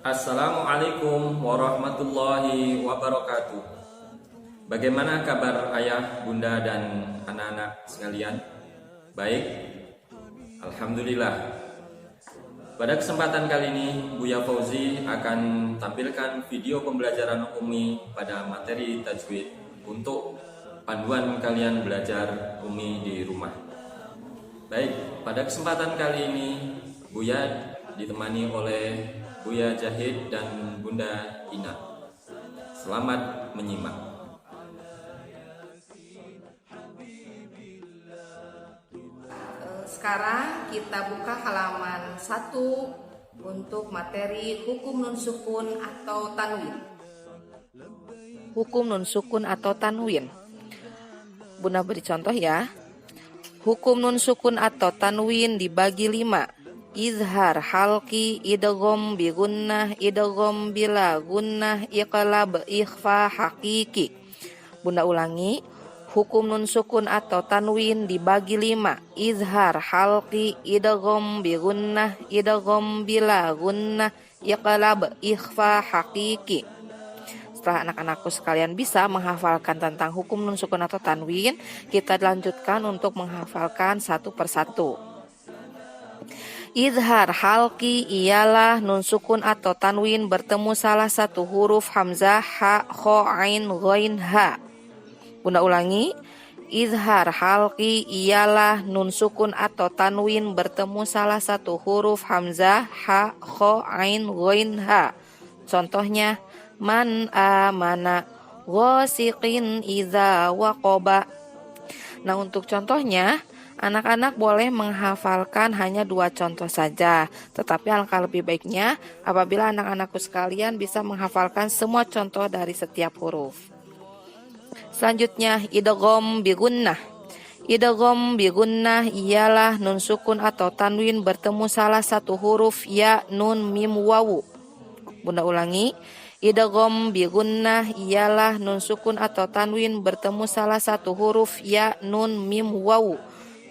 Assalamualaikum warahmatullahi wabarakatuh. Bagaimana kabar ayah, bunda, dan anak-anak sekalian? Baik? Alhamdulillah. Pada kesempatan kali ini, Buya Fauzi akan tampilkan video pembelajaran Umi pada materi tajwid untuk panduan kalian belajar Umi di rumah. Baik, pada kesempatan kali ini, Buya ditemani oleh Buya Jahid dan Bunda Ina. Selamat menyimak. Sekarang kita buka halaman 1 untuk materi hukum nun sukun atau tanwin. Hukum nun sukun atau tanwin. Bunda beri contoh ya. Hukum nun sukun atau tanwin dibagi 5. Izhar, halqi, idgham bi gunnah, idgham bila gunnah, iqlab, ikhfa, haqiqi. Bunda ulangi. Hukum nun sukun atau tanwin dibagi 5. Izhar, halqi, idgham bi gunnah, idgham bila gunnah, iqlab, ikhfa, haqiqi. Setelah anak-anakku sekalian bisa menghafalkan tentang hukum nun sukun atau tanwin, kita lanjutkan untuk menghafalkan satu persatu. Izhar halqi ialah nun sukun atau tanwin bertemu salah satu huruf hamzah, ha, kho, ain, ghain, ha. Bunda ulangi. Izhar halqi ialah nun sukun atau tanwin bertemu salah satu huruf hamzah, ha, kho, ain, ghain, ha. Contohnya man amana ghasiqin idza waqaba. Nah, untuk contohnya anak-anak boleh menghafalkan hanya 2 contoh saja, tetapi alangkah lebih baiknya apabila anak-anakku sekalian bisa menghafalkan semua contoh dari setiap huruf. Selanjutnya, idgham bi gunnah. Idgham bi gunnah ialah nun sukun atau tanwin bertemu salah satu huruf ya, nun, mim, wawu. Bunda ulangi. Idgham bi gunnah ialah nun sukun atau tanwin bertemu salah satu huruf ya, nun, mim, wawu.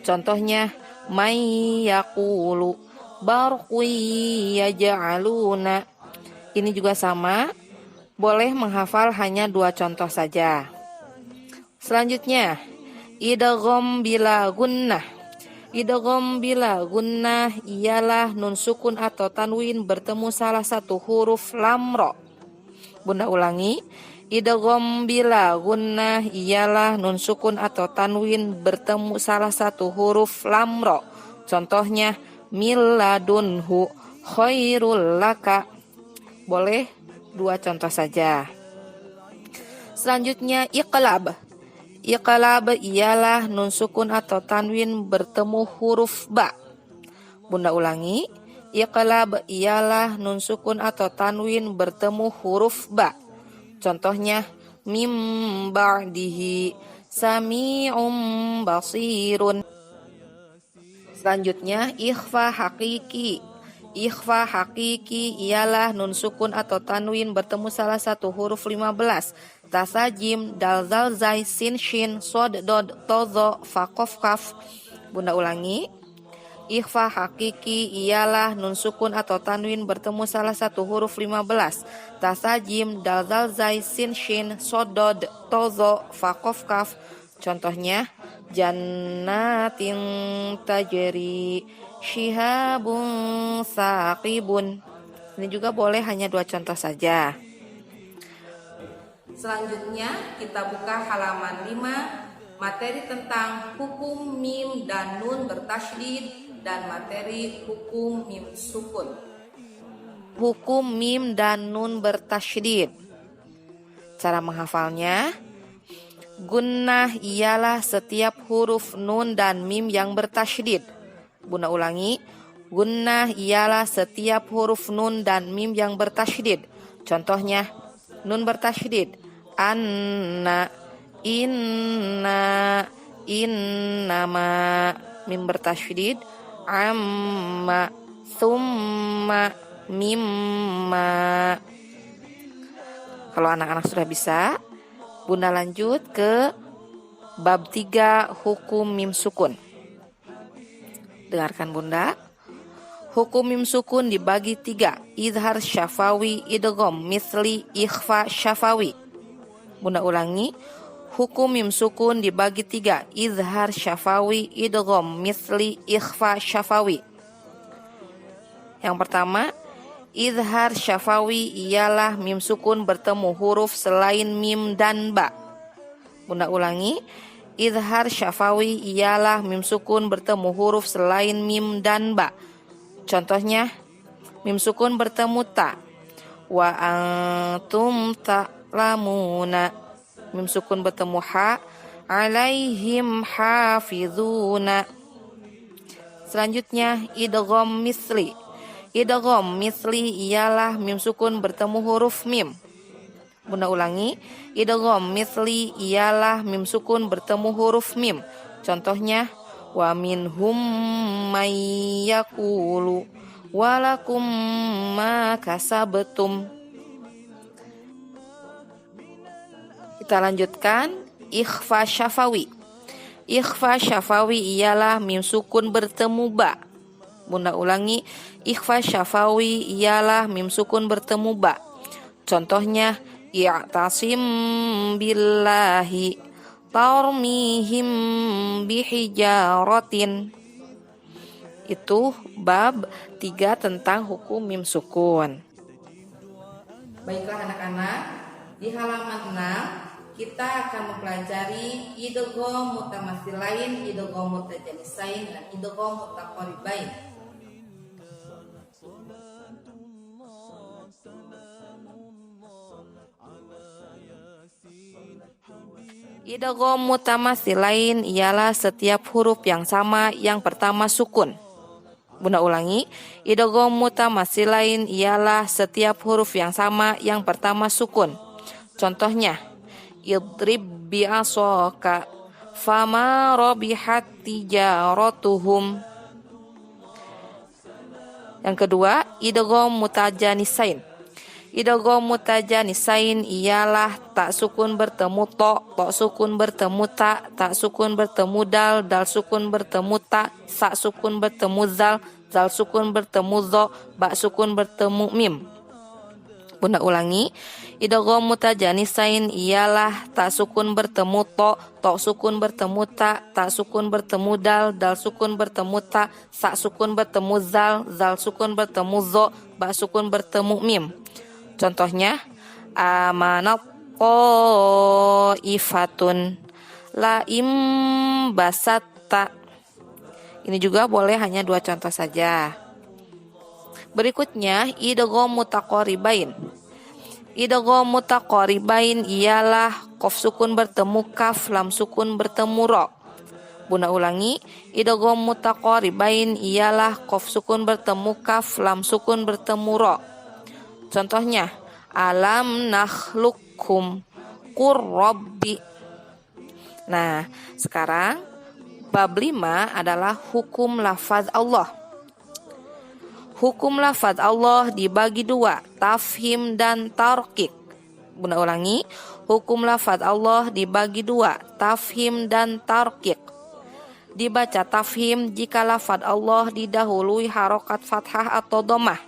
Contohnya may yaqulu barqi yaj'aluna. Ini juga sama, boleh menghafal hanya 2 contoh saja. Selanjutnya, idgham bila gunnah. Idgham bila gunnah ialah nun sukun atau tanwin bertemu salah satu huruf lam ra. Bunda ulangi. Idgham bila gunnah ialah nun sukun atau tanwin bertemu salah satu huruf lam ra. Contohnya milladunhu khairul laka. Boleh 2 contoh saja. Selanjutnya iqlab. Iqlab ialah nun sukun atau tanwin bertemu huruf ba. Bunda ulangi. Iqlab ialah nun sukun atau tanwin bertemu huruf ba. Contohnya mim ba'dihi sami'um basirun. Selanjutnya ikhfa haqiqi. Ikhfa haqiqi ialah nun sukun atau tanwin bertemu salah satu huruf 15. Tasajim, dal, zal, zai, sin, shin, sod, dod, tozo, fa, qof, kaf. Bunda ulangi. Ikhfa hakiki ialah nun sukun atau tanwin bertemu salah satu huruf 15. Tasajim, dal, zal, zai, sin, shin, sodod, tozo, fa, qof, kaf. Contohnya jannatin tajri shihabun saqibun. Ini juga boleh hanya 2 contoh saja. Selanjutnya kita buka halaman 5, materi tentang hukum mim dan nun bertasydid dan materi hukum mim sukun. Hukum mim dan nun bertasydid. Cara menghafalnya, gunnah ialah setiap huruf nun dan mim yang bertasydid. Bunda ulangi. Gunnah ialah setiap huruf nun dan mim yang bertasydid. Contohnya nun bertasydid. Anna, inna, innama. Mim bertasydid. Amma, summa, mimma. Kalau anak-anak sudah bisa, Bunda lanjut ke bab 3 hukum mim sukun. Dengarkan Bunda. Hukum mim sukun dibagi 3, idhar syafawi, idgham misli, ikhfa syafawi. Bunda ulangi, hukum mim sukun dibagi 3, idhar syafawi, idgham misli, ikhfa syafawi. Yang pertama, idhar syafawi ialah mim sukun bertemu huruf selain mim dan ba. Bunda ulangi, idhar syafawi ialah mim sukun bertemu huruf selain mim dan ba. Contohnya, mim sukun bertemu ta. Wa antum ta'lamuna. Mim sukun bertemu ha. Alaihim hafizuna. Selanjutnya, idgham misli. Idgham misli ialah mim sukun bertemu huruf mim. Bunda ulangi, idgham misli ialah mim sukun bertemu huruf mim. Contohnya, wa minhum may yaqulu walakum ma kasabtum. Kita lanjutkan, ikhfa syafawi. Ikhfa syafawi ialah mim sukun bertemu ba. Bunda ulangi, ikhfa syafawi ialah mim sukun bertemu ba. Contohnya, i'tasim billahi tarmihim bihijaratin. Itu bab 3 tentang hukum mim sukun. Baiklah anak-anak, di halaman 6 kita akan mempelajari idgham mutamatsilain, idgham mutajanisain, dan idgham mutaqaribain. Idgham mutamatsilain ialah setiap huruf yang sama yang pertama sukun. Bunda ulangi, idgham mutamatsilain ialah setiap huruf yang sama yang pertama sukun. Contohnya, idrib bi'asaka fama rabihat tijaratuhum. Yang kedua, idgham mutajanisain. Idgham mutajanisain ialah tak sukun bertemu to, sukun bertemu ta, tak sukun bertemu dal, dal sukun bertemu ta, sa sukun bertemu zal, zal sukun bertemu zo, ba sukun bertemu mim. Bunda ulangi, idgham mutajanisain ialah tak sukun bertemu to, sukun bertemu ta, tak sukun bertemu dal, dal sukun bertemu ta, sa sukun bertemu zal, zal sukun bertemu zo, ba sukun bertemu mim. Contohnya, amanat qaifatun la imbasatta. Ini juga boleh hanya 2 contoh saja. Berikutnya, idgham mutaqaribain. Idgham mutaqaribain ialah qaf sukun bertemu kaf, lam sukun bertemu ro. Bunda ulangi, idgham mutaqaribain ialah qaf sukun bertemu kaf, lam sukun bertemu ro. Contohnya, alam nakhluqkum qurrabbi. Nah, sekarang bab 5 adalah hukum lafaz Allah. Hukum lafaz Allah dibagi 2, tafhim dan tarqiq. Bunda ulangi, hukum lafaz Allah dibagi 2, tafhim dan tarqiq. Dibaca tafhim jika lafaz Allah didahului harokat fathah atau dhammah.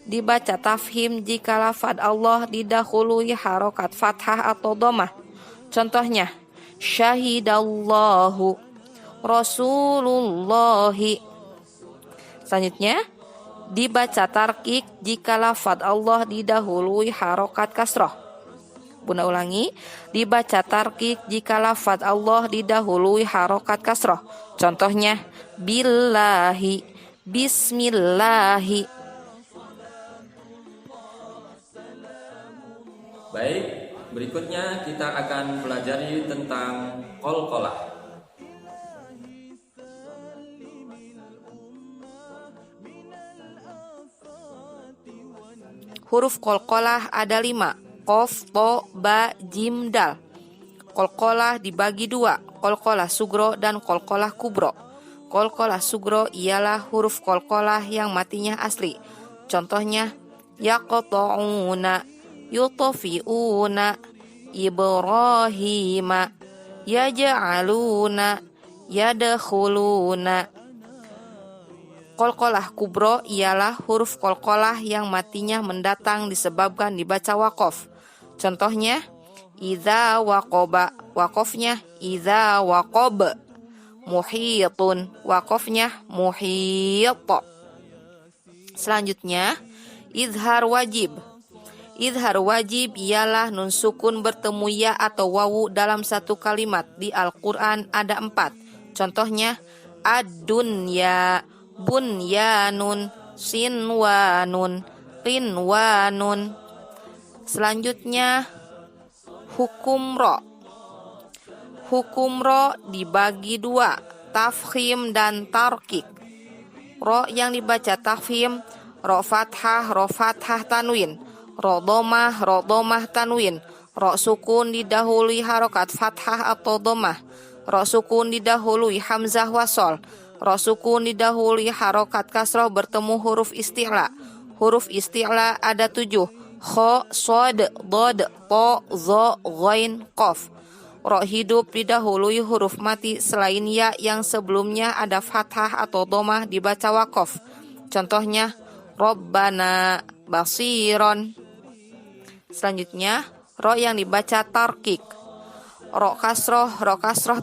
Dibaca tafhim jika lafaz Allah didahului harokat fathah atau dhammah. Contohnya, syahidallahu rasulullahi. Selanjutnya, dibaca tarqiq jika lafaz Allah didahului harokat kasroh. Bunda ulangi, dibaca tarqiq jika lafaz Allah didahului harokat kasroh. Contohnya, billahi, bismillahi. Baik, berikutnya kita akan pelajari tentang qalqalah. Huruf qalqalah ada 5, qaf, to, ba, jim, dal. Qalqalah dibagi 2, qalqalah sugro dan qalqalah kubro. Qalqalah sugro ialah huruf qalqalah yang matinya asli. Contohnya, yaqta'una, yutfi'una, ibrahima, yaj'aluna, yadkhuluna. Qalqalah kubro ialah huruf qalqalah yang matinya mendatang disebabkan dibaca waqaf. Contohnya, idza waqaba, waqafnya idza waqab. Muhitun, waqafnya muhit. Selanjutnya, izhar wajib. Izhar wajib ialah nun sukun bertemu ya atau wawu dalam satu kalimat. Di Al-Quran ada 4. Contohnya, ad-dunya, bunyanun, sinwanun, qinwanun. Selanjutnya, hukum ro. Hukum ro dibagi 2, tafkhim dan tarkik. Ro yang dibaca tafkhim, ro fathah tanwin. Ro domah tanwin. Ro sukun didahului harokat fathah atau domah. Ro sukun didahului hamzah wasol. Ro sukun didahului harokat kasroh bertemu huruf isti'la. Huruf isti'la ada 7. Kho, sod, dod, to, zo, ghain, qaf. Ro hidup didahului huruf mati selain ya yang sebelumnya ada fathah atau domah dibaca waqaf. Contohnya, Rabbana basiron. Selanjutnya, ro yang dibaca tarkik. Ro kasroh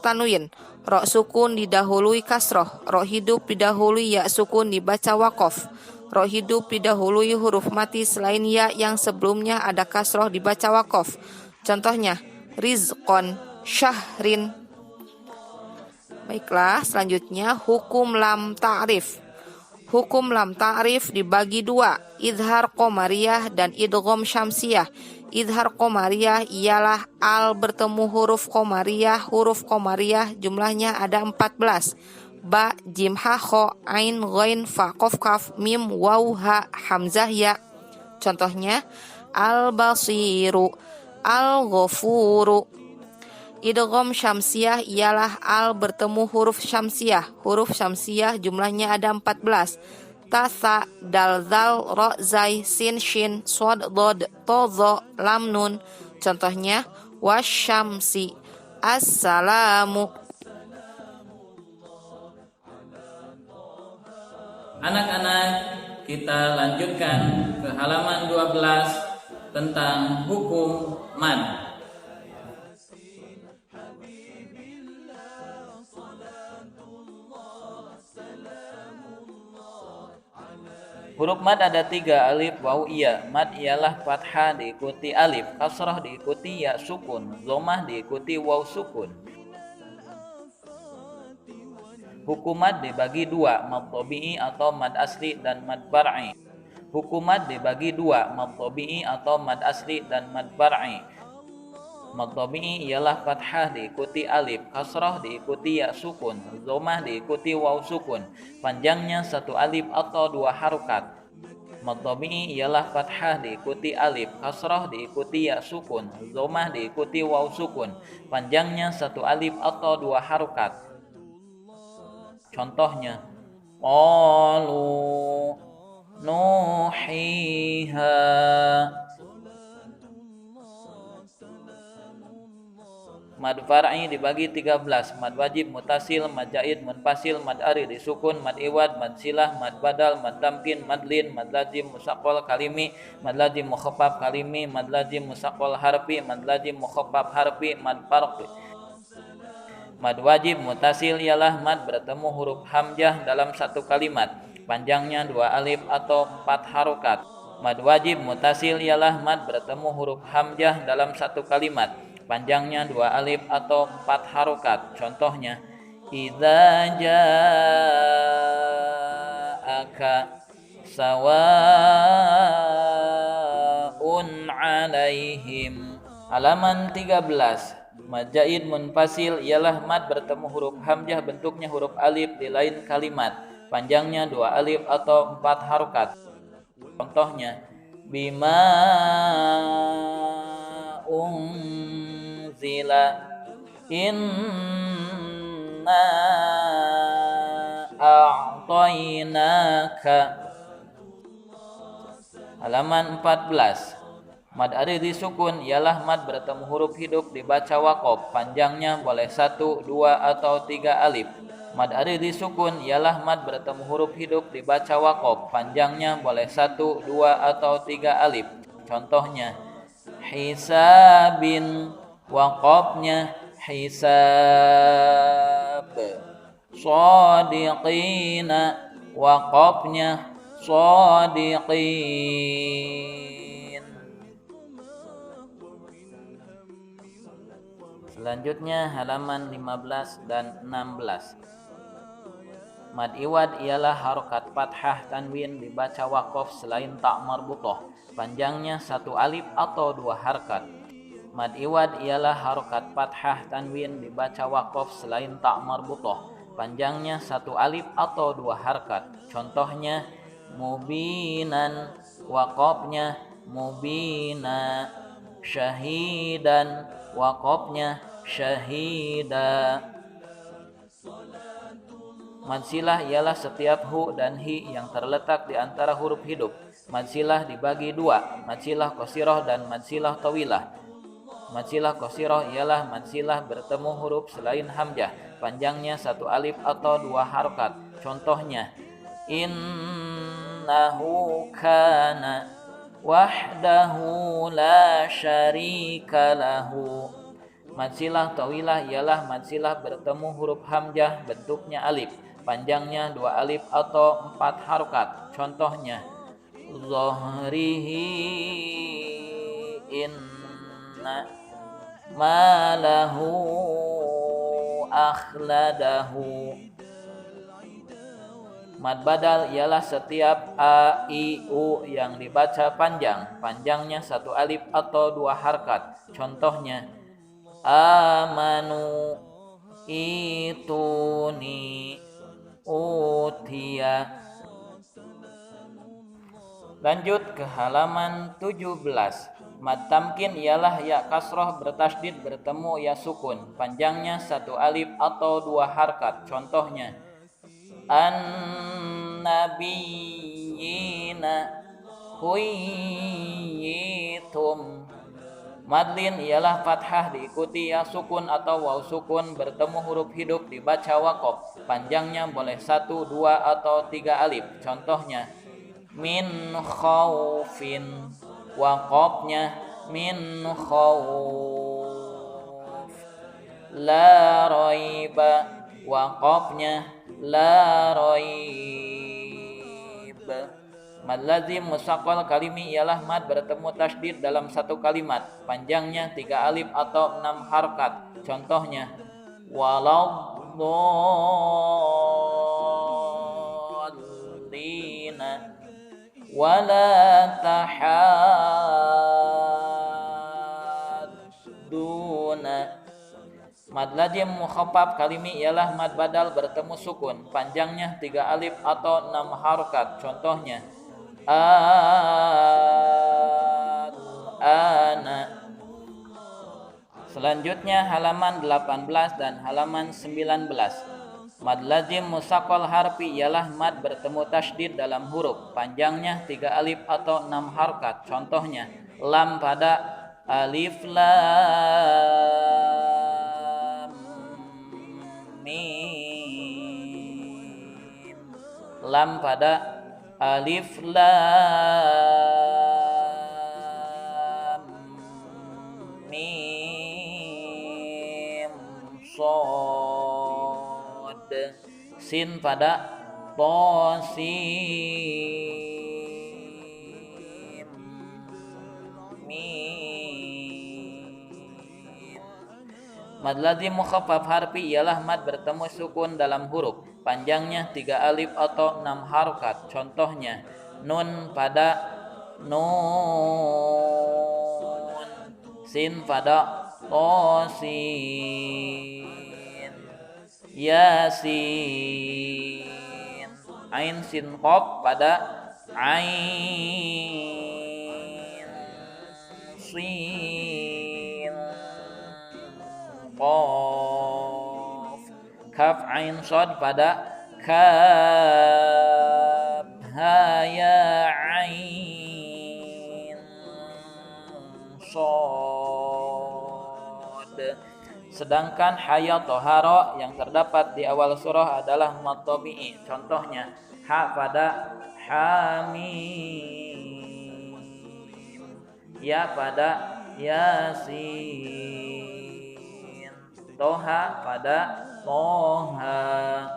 tanwin. Ro sukun didahului kasroh. Ro hidup didahului ya sukun dibaca waqaf. Ro hidup didahului huruf mati selain ya yang sebelumnya ada kasroh dibaca waqaf. Contohnya, rizqon, syahrin. Baiklah, selanjutnya hukum lam ta'rif. Hukum lam ta'rif dibagi 2, izhar qamariyah dan idgham syamsiyah. Izhar qamariyah ialah al bertemu huruf qamariyah. Huruf qamariyah jumlahnya ada 14. Ba, jim, ha, kho, ain, ghain, fa, qaf, kaf, mim, waw, ha, hamzah, ya. Contohnya, al-basiru, al-ghafuru. Idgham syamsiyah ialah al bertemu huruf syamsiyah. Huruf syamsiyah jumlahnya ada 14. Ta, tha, dal, zal, ro, zai, sin, shin, sod, dod, to, zo, lam, nun. Contohnya, wasyamsi, assalamu. Anak-anak, kita lanjutkan ke halaman 12 tentang hukum mad. Huruf mad ada 3, alif, waw, iya. Mad ialah fathah diikuti alif, kasrah diikuti ya sukun, dhammah diikuti waw sukun. Hukum mad dibagi 2, mad tabi'i atau mad asli dan mad bar'i. Hukum mad dibagi 2, mad tabi'i atau mad asli dan mad bar'i. Mad tabi'i ialah fathah diikuti alif, kasrah diikuti ya sukun, dhammah diikuti waw sukun. Panjangnya 1 alif atau 2 harokat. Mad tabi'i ialah fathah diikuti alif, kasrah diikuti ya sukun, dhammah diikuti waw sukun. Panjangnya 1 alif atau 2 harokat. Contohnya, qalu nuhiha. Mad far'i dibagi 13, mad wajib, mutasil, mad jaid, munfasil, mad ari disukun, mad iwad, mad silah, mad badal, mad tamkin, mad lin, mad lazim musaqqal kalimi, mad lazim mukhaffaf kalimi, mad lazim musaqqal harfi, mad lazim mukhaffaf harfi, mad farqi. Mad wajib mutasil ialah mad bertemu huruf hamzah dalam satu kalimat, panjangnya 2 alif atau 4 harokat. Mad wajib mutasil ialah mad bertemu huruf hamzah dalam satu kalimat, panjangnya 2 alif atau 4 harokat. Contohnya, idza ja'aka sawaun alaihim. Halaman 13. Mad jaid munfasil ialah mad bertemu huruf hamzah bentuknya huruf alif di lain kalimat, panjangnya 2 alif atau 4 harokat. Contohnya, bima unzila inna a'tainaka. Halaman 14. Mad ari disukun ialah mad bertemu huruf hidup dibaca waqaf, panjangnya boleh 1, 2 atau 3 alif. Mad arid disukun ialah mad bertemu huruf hidup dibaca waqaf. Panjangnya boleh 1, 2, atau 3 alif. Contohnya hisabin, waqafnya hisab. Shadiqina, waqafnya shadiqin. Selanjutnya halaman 15 dan 16. Mad iwad ialah harokat fathah tanwin dibaca waqaf selain tak marbutah. Panjangnya 1 alif atau 2 harkat. Mad iwad ialah harokat fathah tanwin dibaca waqaf selain tak marbutah. Panjangnya 1 alif atau 2 harkat. Contohnya mubinan, waqafnya mubina. Syahidan, waqafnya syahida. Mad silah ialah setiap hu dan hi yang terletak di antara huruf hidup. Mad silah dibagi 2, mad silah qasirah dan mad silah tawilah. Mad silah qasirah ialah mad silah bertemu huruf selain hamzah, panjangnya 1 alif atau 2 harokat. Contohnya innahu kana wahdahu la syarika lahu. Mad silah tawilah ialah mad silah bertemu huruf hamzah bentuknya alif, panjangnya 2 alif atau 4 harokat. Contohnya zahrihi inna malahu akhladahu. Mad badal ialah setiap a, i, u yang dibaca panjang, panjangnya 1 alif atau 2 harkat. Contohnya amanu, ituni, utia. Lanjut ke halaman 17. Mad tamkin ialah ya kasroh bertasdid bertemu ya sukun, panjangnya 1 alif atau 2 harkat. Contohnya an-nabiyina huyitum. Madlin ialah fathah diikuti ya sukun atau waw sukun bertemu huruf hidup dibaca waqaf. Panjangnya boleh 1, 2, atau 3 alif. Contohnya min khaufin, waqafnya min khauf. La raiba, waqafnya la raib. Mad lazim musaqqal kalimi ialah mad bertemu tasydid dalam satu kalimat, panjangnya 3 alif atau 6 harkat. Contohnya waladhdallina, wala tahadduna. Mad lazim mukhaffaf kalimi ialah mad badal bertemu sukun, panjangnya 3 alif atau 6 harkat. Contohnya ana. Selanjutnya halaman 18 dan halaman 19. Mad lazim musaqqal harfi ialah mad bertemu tasydid dalam huruf, panjangnya 3 alif atau 6 harkat. Contohnya lam pada alif lam mim. Lam pada alif lam mim shad. Sin pada to sin mim. Mad lazim mukhaffaf harfi ialah mad bertemu sukun dalam huruf, panjangnya 3 alif atau 6 harokat. Contohnya nun pada nun, sin pada tosin, yasin. Ain sin qaf pada ain, sin qaf. Kaf ain shad pada kaf, ha ya ain shad. Sedangkan haya toharo yang terdapat di awal surah adalah mad tabi'i. Contohnya ha pada hamim, ya pada yasin, toha pada toha.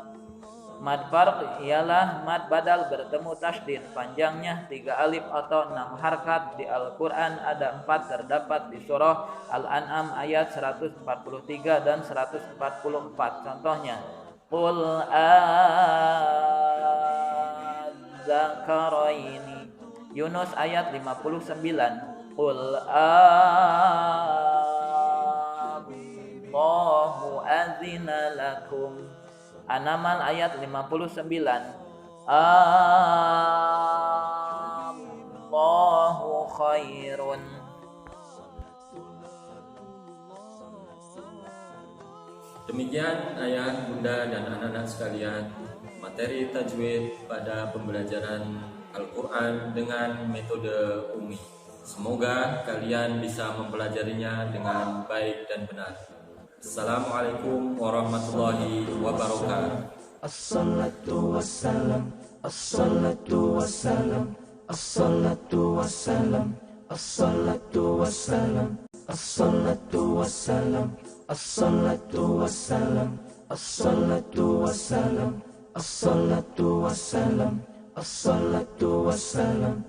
Mad farq ialah mad badal bertemu tasydid, panjangnya 3 alif atau 6 harkat. Di Al-Quran ada 4, terdapat di surah Al-An'am ayat 143 dan 144. Contohnya Qul adzakaraini, Yunus ayat 59. Qul Allahu azina lakum, An-Naml ayat 59. Allahu khairun. Demikian ayah, bunda, dan anak-anak sekalian, materi tajwid pada pembelajaran Al-Quran dengan metode Umi. Semoga kalian bisa mempelajarinya dengan baik dan benar. Assalamualaikum warahmatullahi wabarakatuh. Assalatu wassalam, assalatu wassalam, assalatu wassalam, assalatu wassalam, assalatu wassalam, assalatu wassalam, assalatu wassalam, assalatu wassalam, assalatu wassalam.